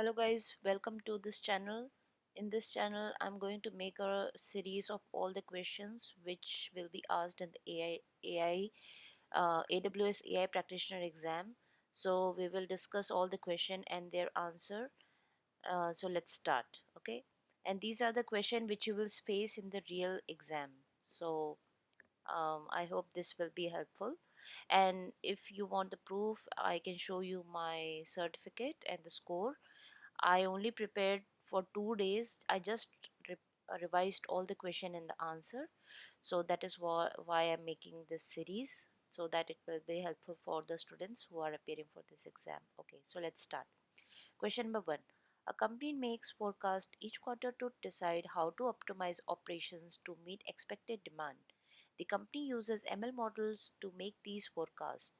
Hello guys, welcome to this channel. In this channel, I'm going to make a series of all the questions which will be asked in the AWS AI Practitioner Exam. So we will discuss all the question and their answer. So let's start, okay? And these are the question which you will face in the real exam. So I hope this will be helpful. And if you want the proof, I can show you my certificate and the score. I only prepared for 2 days. I just revised all the question and the answer. So that is why I'm making this series, so that it will be helpful for the students who are appearing for this exam. Okay, so let's start. Question number one. A company makes forecast each quarter to decide how to optimize operations to meet expected demand. The company uses ML models to make these forecasts.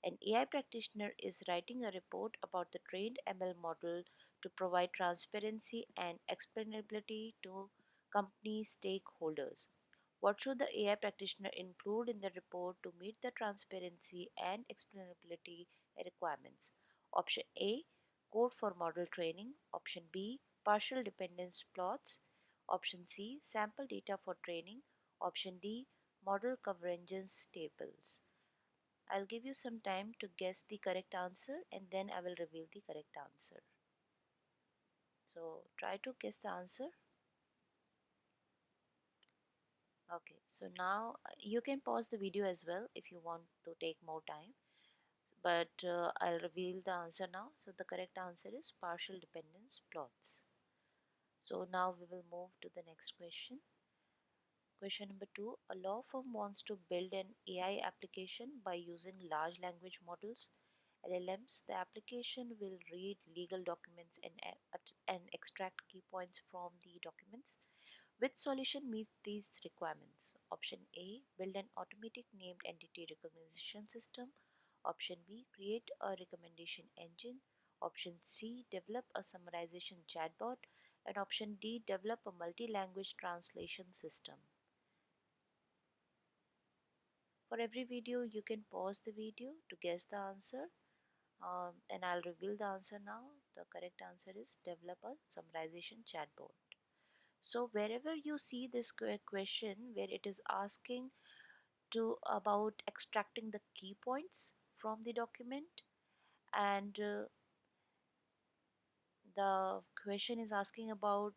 An AI practitioner is writing a report about the trained ML model to provide transparency and explainability to company stakeholders. What should the AI practitioner include in the report to meet the transparency and explainability requirements? Option A, code for model training. Option B, partial dependence plots. Option C, sample data for training. Option D, model coverages tables. I'll give you some time to guess the correct answer and then I will reveal the correct answer. So try to guess the answer. Okay, so now you can pause the video as well if you want to take more time, but I'll reveal the answer now. So the correct answer is partial dependence plots. So now we will move to the next question. Question number two. A law firm wants to build an AI application by using large language models, LLMs. The application will read legal documents and extract key points from the documents. Which solution meets these requirements? Option A, build an automatic named entity recognition system. Option B, create a recommendation engine. Option C, develop a summarization chatbot. And option D, develop a multi-language translation system. For every video, you can pause the video to guess the answer. And I'll reveal the answer now. The correct answer is develop a summarization chatbot. So wherever you see this question where it is asking to about extracting the key points from the document, and the question is asking about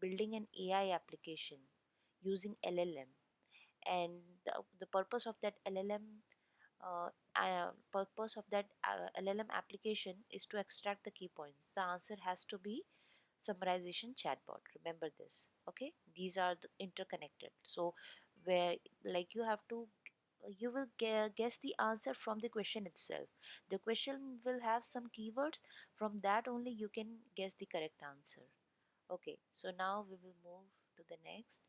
building an AI application using LLM, and the purpose of that LLM application is to extract the key points. The answer has to be summarization chatbot. Remember this, okay? These are interconnected. So where, like, you will guess the answer from the question itself. The question will have some keywords. From that only you can guess the correct answer. Okay, so now we will move to the next.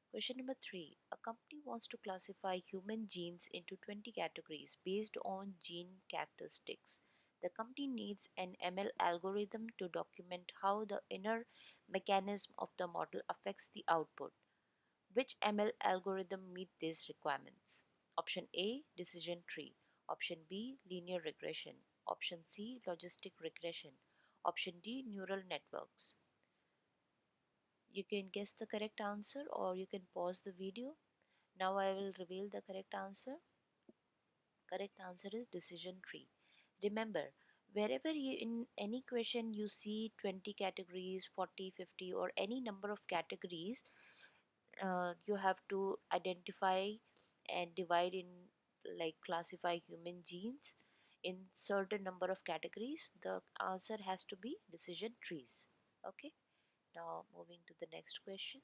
Question number 3. A company wants to classify human genes into 20 categories based on gene characteristics. The company needs an ML algorithm to document how the inner mechanism of the model affects the output. Which ML algorithm meet these requirements? Option A, decision tree. Option B, linear regression. Option C, logistic regression. Option D, neural networks. You can guess the correct answer or you can pause the video. Now I will reveal the correct answer. Correct answer is decision tree. Remember, wherever you in any question you see 20 categories, 40, 50 or any number of categories, you have to identify and divide in, like, classify human genes in certain number of categories. The answer has to be decision trees. Okay, now moving to the next question.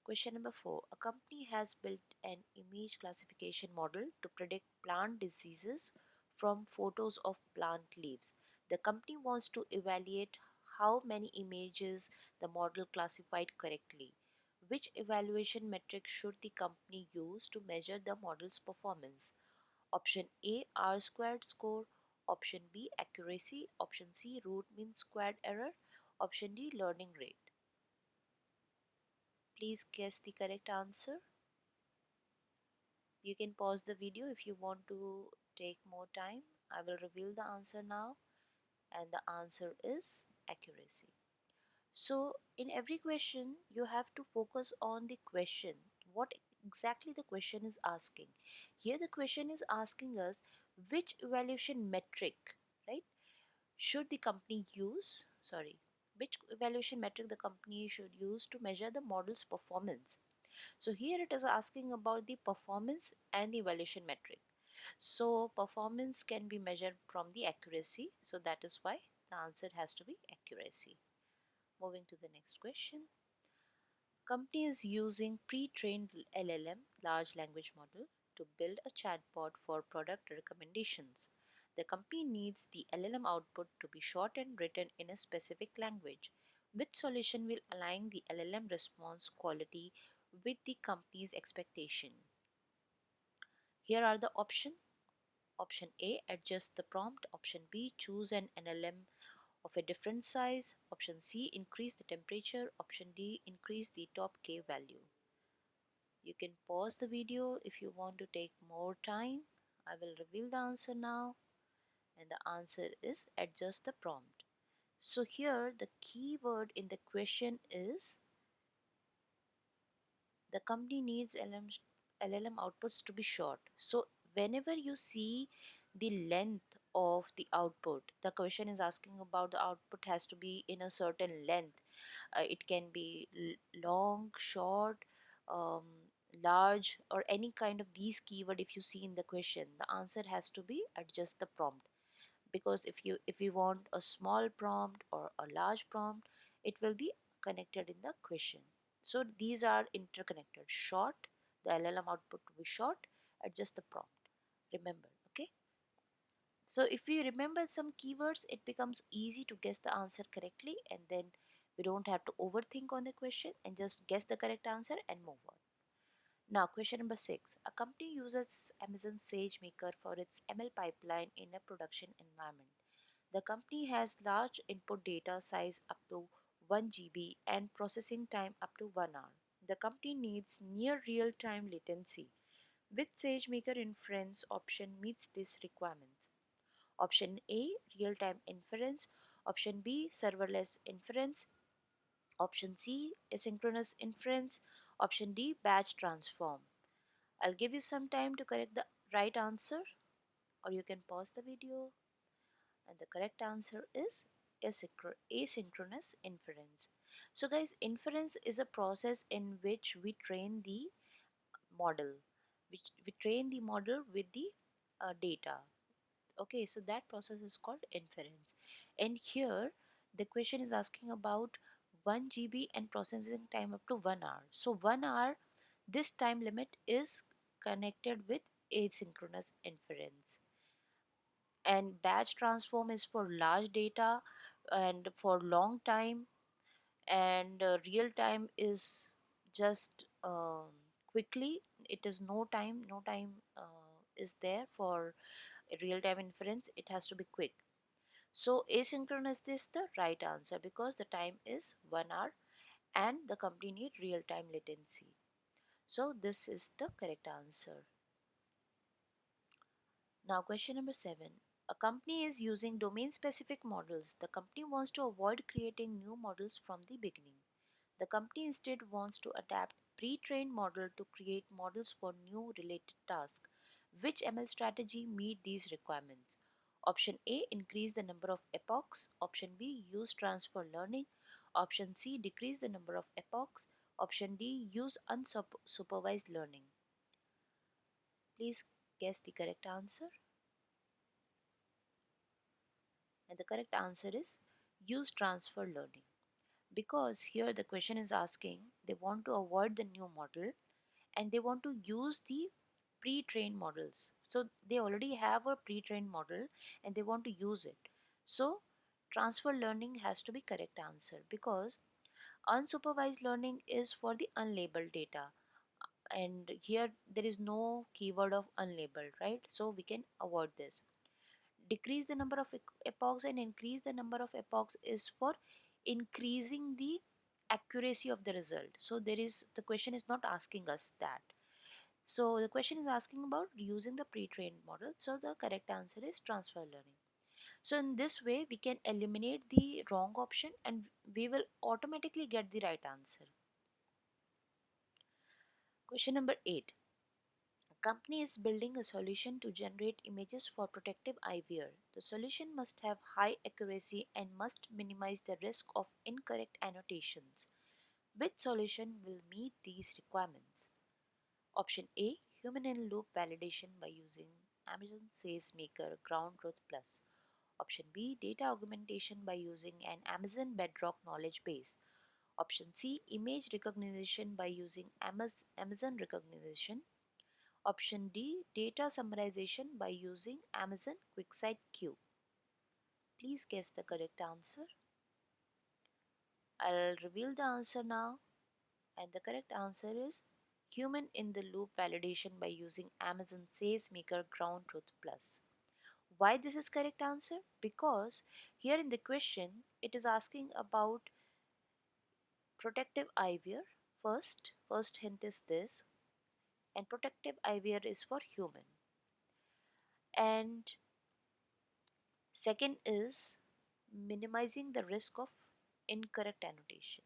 Question number 4. A company has built an image classification model to predict plant diseases from photos of plant leaves. The company wants to evaluate how many images the model classified correctly. Which evaluation metric should the company use to measure the model's performance? Option A, R squared score. Option B, accuracy. Option C, root mean squared error. Option D, learning rate. Please guess the correct answer. You can pause the video if you want to take more time. I will reveal the answer now, and the answer is accuracy. So in every question you have to focus on the question, what exactly the question is asking. Here the question is asking us which evaluation metric, right, should the company use, sorry, which evaluation metric the company should use to measure the model's performance. So here it is asking about the performance and the evaluation metric. So performance can be measured from the accuracy, so that is why the answer has to be accuracy. Moving to the next question. Company is using pre-trained LLM, large language model, to build a chatbot for product recommendations. The company needs the LLM output to be short and written in a specific language. Which solution will align the LLM response quality with the company's expectation? Here are the options. Option A, adjust the prompt. Option B, choose an LLM of a different size. Option C, increase the temperature. Option D, increase the top K value. You can pause the video if you want to take more time. I will reveal the answer now, and the answer is adjust the prompt. So here the keyword in the question is the company needs LLM outputs to be short. So whenever you see the length of the output, the question is asking about the output has to be in a certain length. It can be long, short, um, large, or any kind of these keyword. If you see in the question, the answer has to be adjust the prompt, because if you want a small prompt or a large prompt, it will be connected in the question. So these are interconnected. Short, the LLM output to be short, adjust the prompt, remember. Okay, so if we remember some keywords, it becomes easy to guess the answer correctly, and then we don't have to overthink on the question and just guess the correct answer and move on. Now, question number 6. A company uses Amazon SageMaker for its ML pipeline in a production environment. The company has large input data size up to 1 GB and processing time up to 1 hour. The company needs near real-time latency. Which SageMaker inference option meets these requirements? Option A, real-time inference. Option B, serverless inference. Option C, asynchronous inference. Option D, batch transform. I'll give you some time to correct the right answer, or you can pause the video. And the correct answer is asynchronous inference. So guys, inference is a process in which we train the model, which we train the model with the data. Okay, so that process is called inference. And here the question is asking about 1 GB and processing time up to 1 hour. So 1 hour, this time limit is connected with asynchronous inference. And batch transform is for large data and for long time, and real time is just quickly. It is no time is there for real time inference. It has to be quick. So asynchronous is the right answer because the time is 1 hour and the company need real time latency. So this is the correct answer. Now question number 7. A company is using domain specific models. The company wants to avoid creating new models from the beginning. The company instead wants to adapt pre-trained model to create models for new related tasks. Which ML strategy meet these requirements? Option A, increase the number of epochs. Option B, use transfer learning. Option C, decrease the number of epochs. Option D, use unsupervised learning. Please guess the correct answer. And the correct answer is use transfer learning, because here the question is asking they want to avoid the new model and they want to use the pre-trained models. So they already have a pre-trained model and they want to use it. So transfer learning has to be correct answer, because unsupervised learning is for the unlabeled data, and here there is no keyword of unlabeled, right? So we can avoid this. Decrease the number of epochs and increase the number of epochs is for increasing the accuracy of the result. So there is, the question is not asking us that. So the question is asking about using the pre-trained model. So the correct answer is transfer learning. So in this way, we can eliminate the wrong option and we will automatically get the right answer. Question number 8. A company is building a solution to generate images for protective eyewear. The solution must have high accuracy and must minimize the risk of incorrect annotations. Which solution will meet these requirements? Option A, human in loop validation by using Amazon SageMaker Ground Truth Plus. Option B, data augmentation by using an Amazon Bedrock knowledge base. Option C, image recognition by using Amazon Recognition. Option D, data summarization by using Amazon QuickSight Q. Please guess the correct answer. I'll reveal the answer now, and the correct answer is human in the loop validation by using Amazon SageMaker Ground Truth Plus. Why this is correct answer? Because here in the question it is asking about protective eyewear. First hint is this, and protective eyewear is for human. And second is minimizing the risk of incorrect annotation.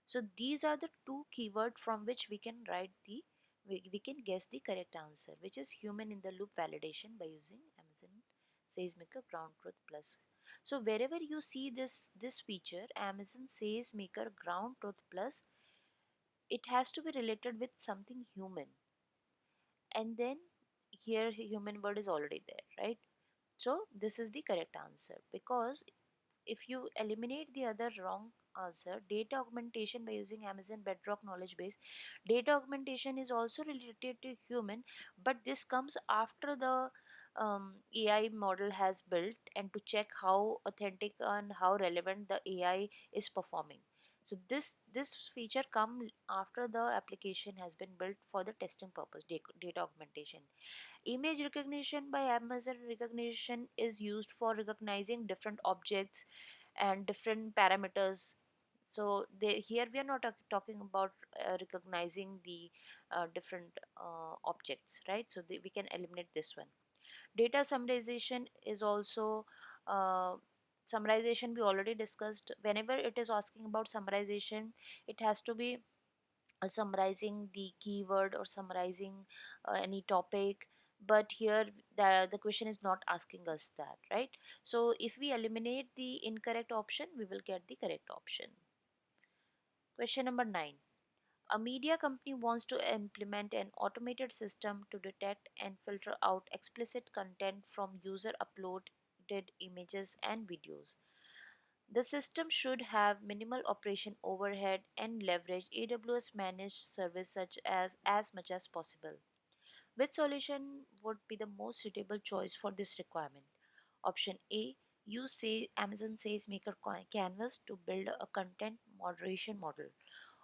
So these are the two keywords from which we can write we can guess the correct answer, which is human in the loop validation by using Amazon SageMaker Ground Truth Plus. So wherever you see this feature, Amazon SageMaker Ground Truth Plus, it has to be related with something human, and then here human word is already there, right? So this is the correct answer, because if you eliminate the other wrong answer, data augmentation by using Amazon Bedrock knowledge base, data augmentation is also related to human, but this comes after the AI model has built and to check how authentic and how relevant the AI is performing. So this feature come after the application has been built for the testing purpose. Data augmentation. Image recognition by Amazon Recognition is used for recognizing different objects and different parameters. So here we are not talking about recognizing the different objects, right? So we can eliminate this one. Data summarization is also uh, summarization we already discussed. Whenever it is asking about summarization, it has to be summarizing the keyword or summarizing any topic, but here the question is not asking us that, right? So if we eliminate the incorrect option, we will get the correct option. Question number 9. A media company wants to implement an automated system to detect and filter out explicit content from user uploaded images and videos. The system should have minimal operation overhead and leverage AWS managed service such as much as possible. Which solution would be the most suitable choice for this requirement? Option A, use say Amazon SageMaker Canvas to build a content moderation model.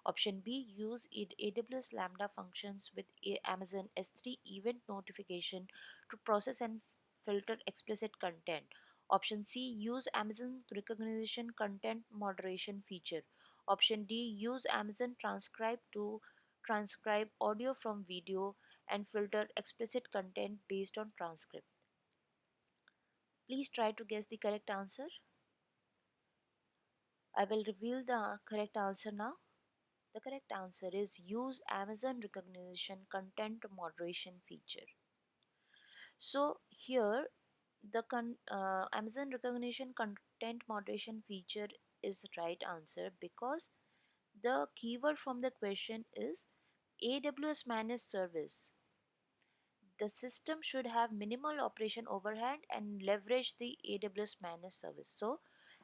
Option B, use AWS Lambda functions with Amazon S3 event notification to process and filter explicit content. Option C, use Amazon recognition content moderation feature. Option D, use Amazon transcribe to transcribe audio from video and filter explicit content based on transcript. Please try to guess the correct answer. I will reveal the correct answer now. The correct answer is use Amazon recognition content moderation feature. So here the Amazon recognition content moderation feature is right answer, because the keyword from the question is AWS managed service. The system should have minimal operation overhead and leverage the AWS managed service. So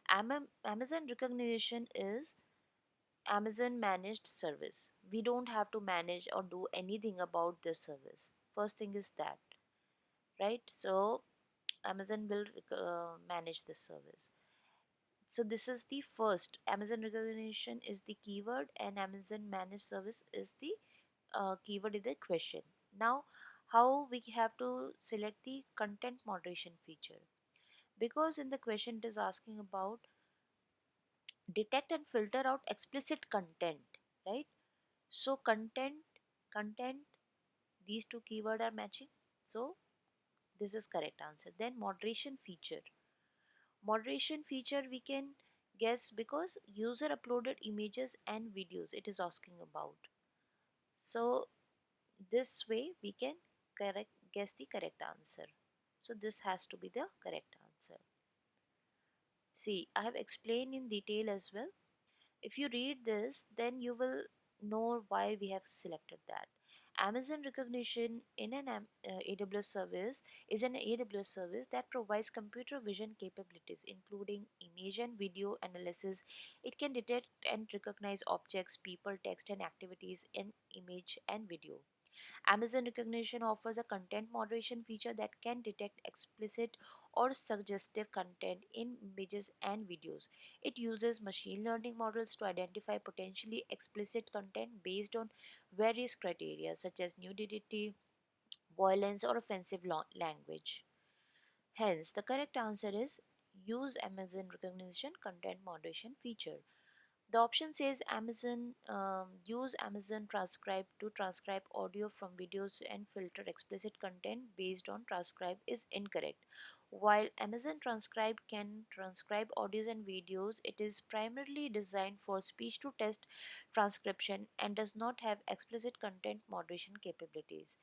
Amazon recognition is Amazon managed service. We don't have to manage or do anything about this service. First thing is that, right? So Amazon will manage this service. So this is the first. Amazon recognition is the keyword and Amazon managed service is the keyword in the question. Now, how we have to select the content moderation feature? Because in the question it is asking about detect and filter out explicit content, right? So content these two keyword are matching, so this is correct answer. Then moderation feature. Moderation feature we can guess because user uploaded images and videos it is asking about. So this way we can correct guess the correct answer. So this has to be the correct answer. See, I have explained in detail as well. If you read this, then you will know why we have selected that. Amazon recognition in an AWS service is an AWS service that provides computer vision capabilities, including image and video analysis. It can detect and recognize objects, people, text, and activities in image and video. Amazon Recognition offers a content moderation feature that can detect explicit or suggestive content in images and videos. It uses machine learning models to identify potentially explicit content based on various criteria such as nudity, violence, or offensive language. Hence, the correct answer is use Amazon Recognition content moderation feature. The option says Amazon use Amazon transcribe to transcribe audio from videos and filter explicit content based on transcribe is incorrect. While Amazon transcribe can transcribe audios and videos, it is primarily designed for speech to text transcription and does not have explicit content moderation capabilities.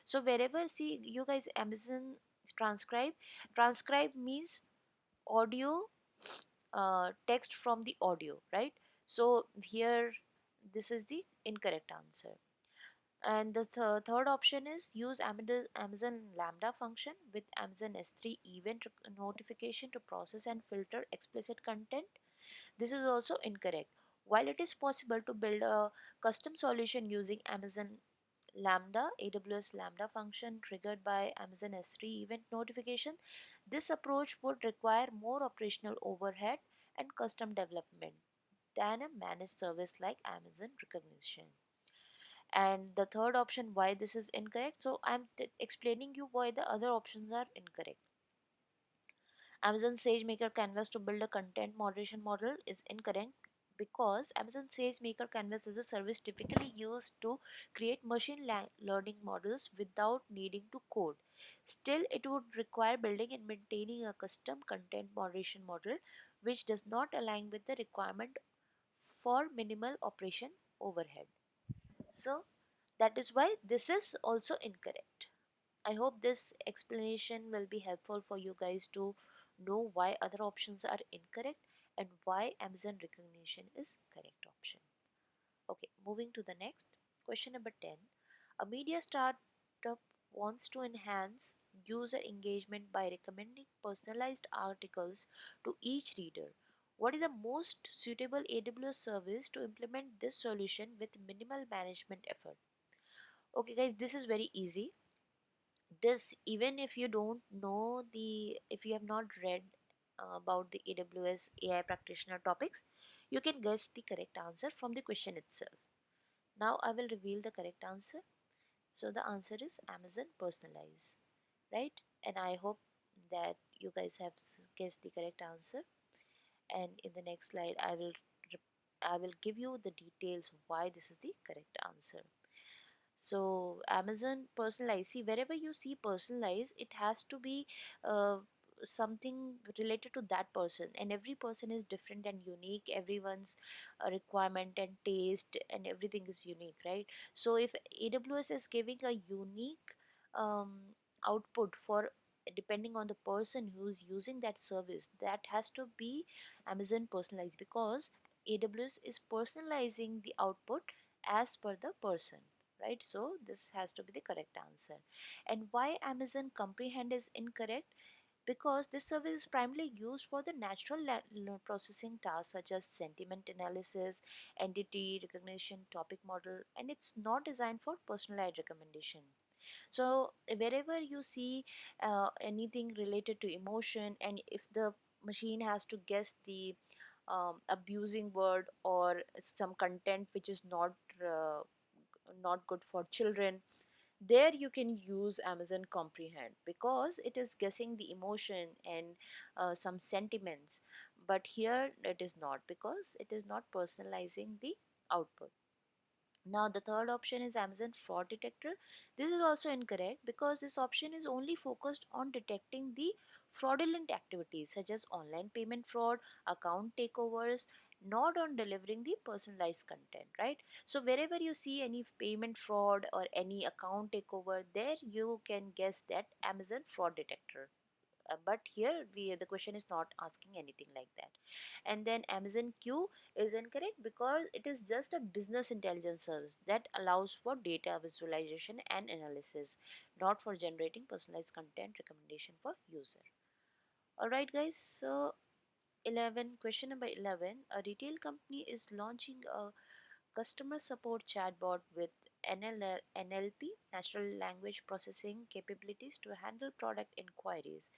So wherever see you guys Amazon transcribe, transcribe means audio text from the audio, right? So here this is the incorrect answer. And the third option is use Amazon Lambda function with Amazon S3 event notification to process and filter explicit content. This is also incorrect. While it is possible to build a custom solution using Amazon Lambda, AWS Lambda function triggered by Amazon S3 event notification, this approach would require more operational overhead and custom development than a managed service like Amazon Recognition. And the third option, why this is incorrect. So I'm explaining you why the other options are incorrect. Amazon SageMaker Canvas to build a content moderation model is incorrect because Amazon SageMaker Canvas is a service typically used to create machine learning models without needing to code. Still, it would require building and maintaining a custom content moderation model which does not align with the requirement for minimal operation overhead. So, that is why this is also incorrect. I hope this explanation will be helpful for you guys to know why other options are incorrect and why Amazon recognition is correct option. Okay, moving to the next question number 10. A media startup wants to enhance user engagement by recommending personalized articles to each reader. What is the most suitable AWS service to implement this solution with minimal management effort? Okay guys, this is very easy. This, even if you don't know the, if you have not read about the AWS AI practitioner topics, you can guess the correct answer from the question itself. Now I will reveal the correct answer. So the answer is Amazon Personalize, right? And I hope that you guys have guessed the correct answer. And in the next slide I will give you the details why this is the correct answer. So Amazon Personalize, see, wherever you see personalize, it has to be uh, something related to that person, and every person is different and unique. Everyone's requirement and taste and everything is unique, right? So if AWS is giving a unique um, output for, depending on the person who's using that service, that has to be Amazon Personalize, because AWS is personalizing the output as per the person, right? So this has to be the correct answer. And why Amazon comprehend is incorrect? Because this service is primarily used for the natural processing tasks such as sentiment analysis, entity recognition, topic model, and it's not designed for personalized recommendation. So wherever you see anything related to emotion, and if the machine has to guess the abusing word or some content which is not good for children, there you can use Amazon comprehend because it is guessing the emotion and some sentiments. But here it is not, because it is not personalizing the output. Now, the third option is Amazon fraud detector. This is also incorrect because this option is only focused on detecting the fraudulent activities such as online payment fraud, account takeovers, not on delivering the personalized content, right? So, wherever you see any payment fraud or any account takeover, there you can guess that Amazon fraud detector. But here the question is not asking anything like that. And then Amazon Q is incorrect because it is just a business intelligence service that allows for data visualization and analysis, not for generating personalized content recommendation for user. All right, guys. So 11, question number 11, a retail company is launching a customer support chatbot with NLP, natural language processing capabilities to handle product inquiries,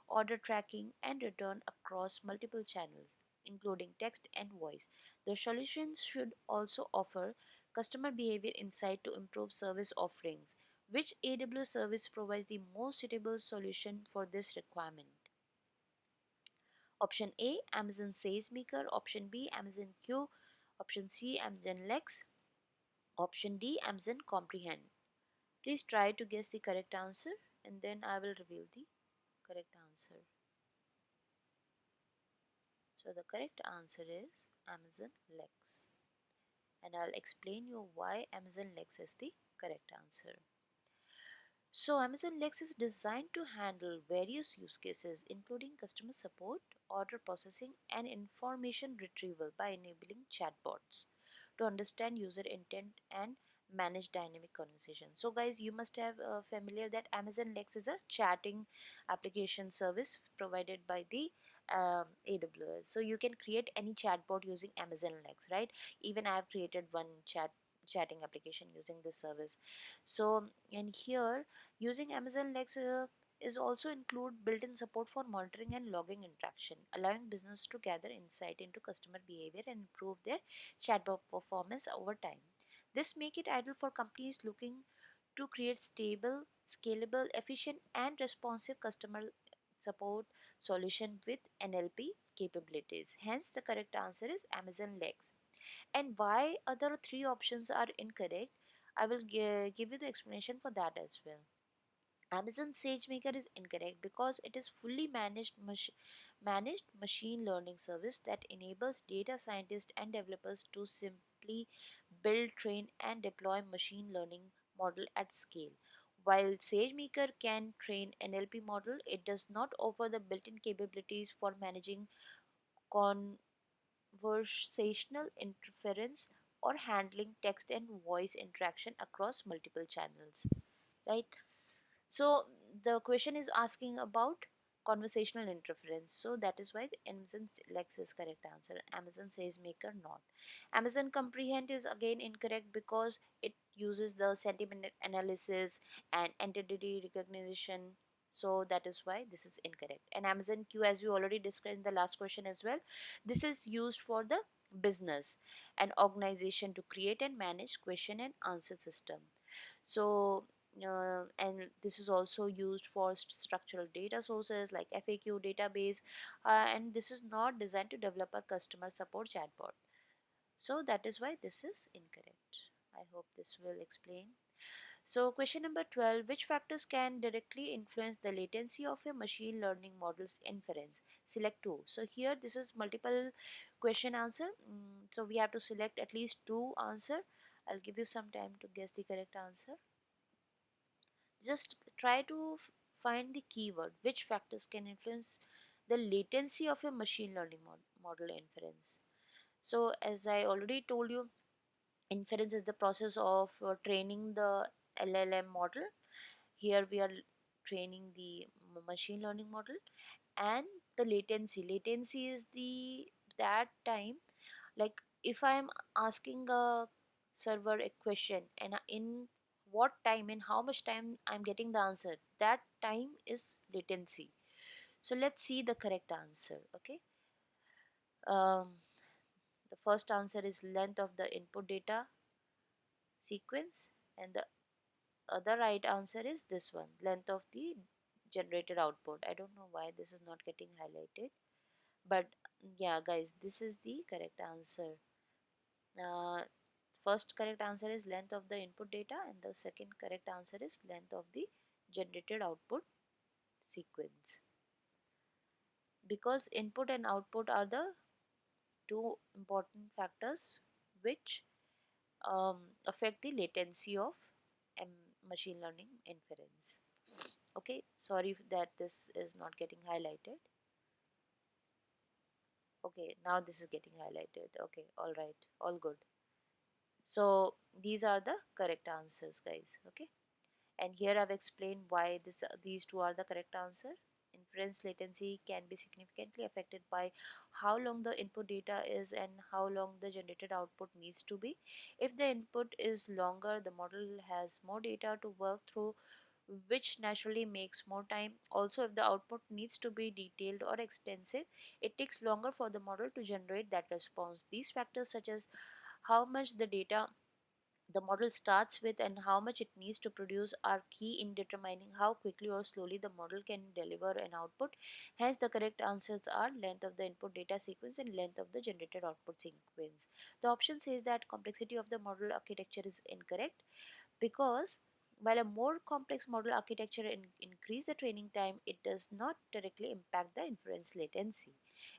order tracking, and return across multiple channels, including text and voice. The solutions should also offer customer behavior insight to improve service offerings. Which AWS service provides the most suitable solution for this requirement? Option A, Amazon SageMaker. Option B, Amazon Q. Option C, Amazon Lex. Option D, Amazon Comprehend. Please try to guess the correct answer and then I will reveal the correct answer. So the correct answer is Amazon Lex. And I'll explain you why Amazon Lex is the correct answer. So, Amazon Lex is designed to handle various use cases, including customer support, order processing, and information retrieval by enabling chatbots to understand user intent and manage dynamic conversation. So, guys, you must have familiar that Amazon Lex is a chatting application service provided by the AWS. So, you can create any chatbot using Amazon Lex, right? Even I have created one chatting application using this service. So, and here using Amazon Lex is also include built-in support for monitoring and logging interaction, allowing business to gather insight into customer behavior and improve their chatbot performance over time. This make it ideal for companies looking to create stable, scalable, efficient, and responsive customer support solution with NLP capabilities. Hence, the correct answer is Amazon Lex. And why other three options are incorrect, I will give you the explanation for that as well. Amazon SageMaker is incorrect because it is fully managed machine learning service that enables data scientists and developers to simply build, train, and deploy machine learning model at scale. While SageMaker can train NLP model, it does not offer the built-in capabilities for managing conversational interference or handling text and voice interaction across multiple channels, right? So the question is asking about conversational interference. So that is why the Amazon Lex is correct answer. Amazon says maker not. Amazon comprehend is again incorrect because it uses the sentiment analysis and entity recognition. So that is why this is incorrect. And Amazon Q, as we already discussed in the last question as well, this is used for the business and organization to create and manage question and answer system. So and this is also used for structural data sources like FAQ database, and this is not designed to develop a customer support chatbot. So that is why this is incorrect. I hope this will explain. So question number 12, which factors can directly influence the latency of a machine learning model's inference? Select two. So here this is multiple question answer. So we have to select at least two answer. I'll give you some time to guess the correct answer. Just try to find the keyword which factors can influence the latency of a machine learning model inference. So as I already told you, inference is the process of training the LLM model. Here we are training the machine learning model. And the latency is the that time, like if I'm asking a server a question and in what time, in how much time I'm getting the answer, that time is latency. So let's see the correct answer. Okay, um, the first answer is length of the input data sequence, and the other right answer is this one, length of the generated output. I don't know why this is not getting highlighted, but yeah guys, this is the correct answer. uh, First correct answer is length of the input data, and the second correct answer is length of the generated output sequence. Because input and output are the two important factors which affect the latency of um, machine learning inference. Okay, sorry that this is not getting highlighted. Okay, now this is getting highlighted. Okay, all right, all good. So these are the correct answers, guys. Okay, and here I've explained why these two are the correct answer. Inference latency can be significantly affected by how long the input data is and how long the generated output needs to be. If the input is longer, the model has more data to work through, which naturally makes more time. Also, if the output needs to be detailed or extensive, it takes longer for the model to generate that response. These factors, such as how much the data the model starts with and how much it needs to produce, are key in determining how quickly or slowly the model can deliver an output. Hence, the correct answers are length of the input data sequence and length of the generated output sequence. The option says that complexity of the model architecture is incorrect, because while a more complex model architecture increase the training time, it does not directly impact the inference latency.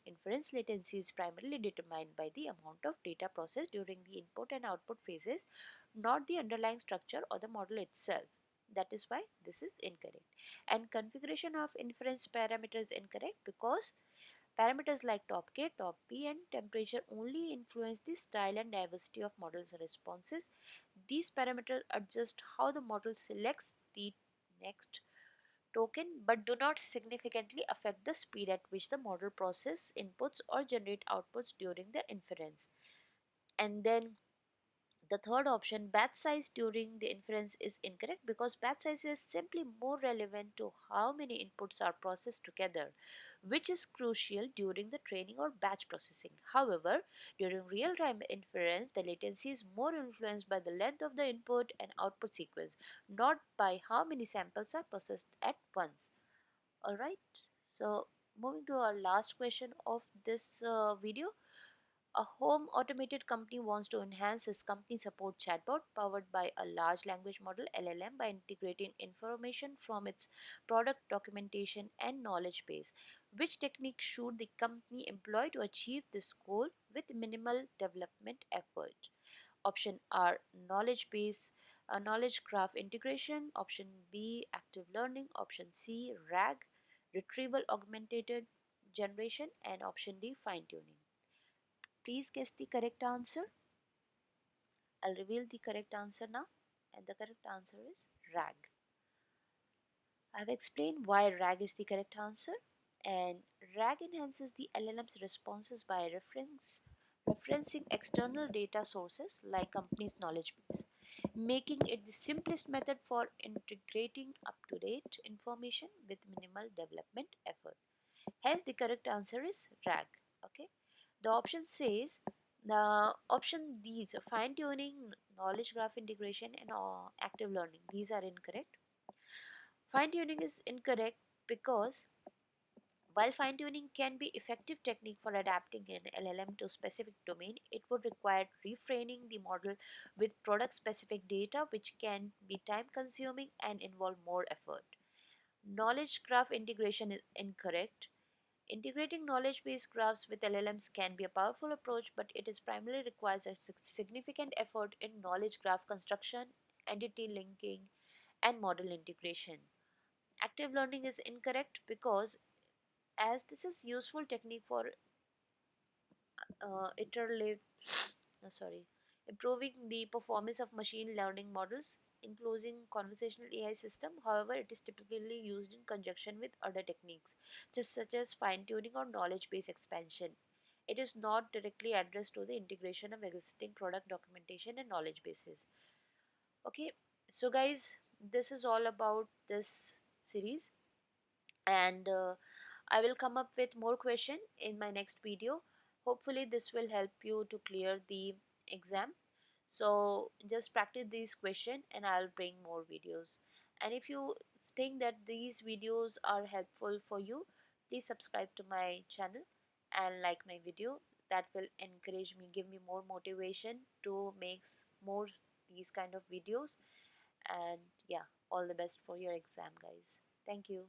Inference latency is primarily determined by the amount of data processed during the input and output phases, not the underlying structure or the model itself. That is why this is incorrect. And configuration of inference parameter is incorrect, because parameters like top K, top P, and temperature only influence the style and diversity of model's responses. These parameters adjust how the model selects the next token, but do not significantly affect the speed at which the model process inputs or generate outputs during the inference. And then the third option, batch size during the inference, is incorrect, because batch size is simply more relevant to how many inputs are processed together, which is crucial during the training or batch processing. However, during real time inference, the latency is more influenced by the length of the input and output sequence, not by how many samples are processed at once. Alright, so moving to our last question of this video. A home automated company wants to enhance its company support chatbot powered by a large language model LLM by integrating information from its product documentation and knowledge base. Which technique should the company employ to achieve this goal with minimal development effort? Option R, knowledge base, knowledge graph integration. Option B, active learning. Option C, RAG, retrieval augmented generation. And option D, fine tuning. Please guess the correct answer. I'll reveal the correct answer now, and the correct answer is RAG. I've explained why RAG is the correct answer, and RAG enhances the LLM's responses by referencing external data sources like company's knowledge base, making it the simplest method for integrating up-to-date information with minimal development effort. Hence, the correct answer is RAG. Okay. The option says the option these fine tuning, knowledge graph integration, and active learning. These are incorrect. Fine tuning is incorrect because while fine tuning can be effective technique for adapting an LLM to specific domain, it would require refraining the model with product specific data, which can be time consuming and involve more effort. Knowledge graph integration is incorrect. Integrating knowledge-based graphs with LLMs can be a powerful approach, but it is primarily requires a significant effort in knowledge graph construction, entity linking, and model integration. Active learning is incorrect because as this is useful technique for iterative, sorry, improving the performance of machine learning models, including conversational AI system. However, it is typically used in conjunction with other techniques, just such as fine tuning or knowledge base expansion. It is not directly addressed to the integration of existing product documentation and knowledge bases. Okay, so guys, this is all about this series, and I will come up with more question in my next video. Hopefully this will help you to clear the exam. So just practice these question and I'll bring more videos. And if you think that these videos are helpful for you, please subscribe to my channel and like my video. that will encourage me, give me more motivation to make more these kind of videos. And yeah, all the best for your exam, guys. Thank you.